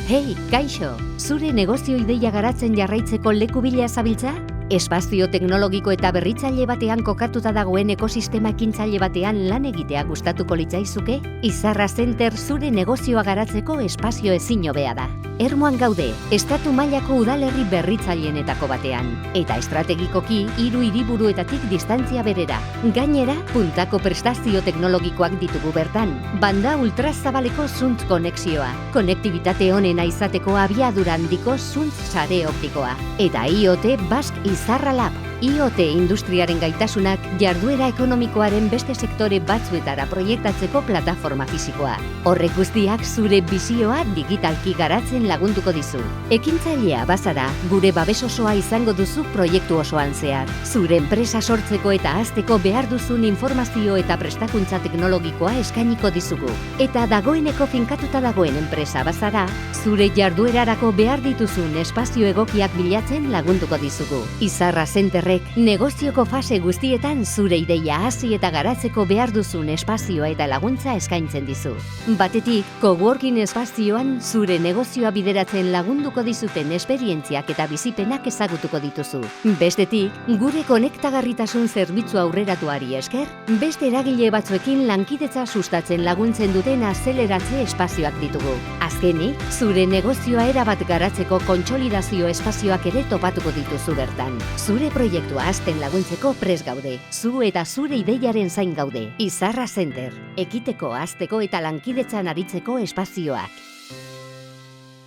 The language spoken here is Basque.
Hei, kaixo! Zure negozio ideia garatzen jarraitzeko leku bila zabiltza? Espazio teknologiko eta berritzaile batean kokatuta dagoen ekosistema ekintzaile batean lan egitea gustatuko litzaizuke? Izarra Center zure negozioa garatzeko espazio ezin hobea da. Ermuan gaude, estatu mailako udalerri berritzaileenetako batean. Eta estrategikoki 3 hiriburuetatik distantzia berera. Gainera, puntako prestazio teknologikoak ditugu bertan. Banda ultrazabaleko zuntz konexioa. Konektibitate onena izateko abiadura handiko zuntz sare optikoa. Eta IoT Basque Izarra Lab. IoT industriaren gaitasunak jarduera ekonomikoaren beste sektore batzuetara proiektatzeko plataforma fisikoa. Horrek guztiak zure bizioa digitalki garatzen lagunduko dizu. Ekintzailea bazara, gure babes osoa izango duzu proiektu osoan zehar. Zure enpresa sortzeko eta hazteko behar duzun informazio eta prestakuntza teknologikoa eskainiko dizugu. Eta dagoeneko finkatuta dagoen enpresa bazara, zure jarduerarako behar dituzun espazio egokiak bilatzen lagunduko dizugu. Izarra Centerrek negozioko fase guztietan zure ideia hasi eta garatzeko behar duzun espazioa eta laguntza eskaintzen dizu. Batetik, coworking espazioan zure negozioa bideratzen lagunduko dizuten esperientziak eta bizipenak ezagutuko dituzu. Bestetik, gure konektagarritasun zerbitzu aurreratuari esker, beste eragile batzuekin lankidetza sustatzen laguntzen duten azeleratze espazioak ditugu. Azkenik, zure negozioa erabat garatzeko kontsolidazio espazioak ere topatuko dituzu bertan. Zure proiektua hasten laguntzeko prest gaude. Zu eta zure ideiaren zain gaude. Izarra Center, ekiteko, hazteko eta lankidetzan aritzeko espazioak.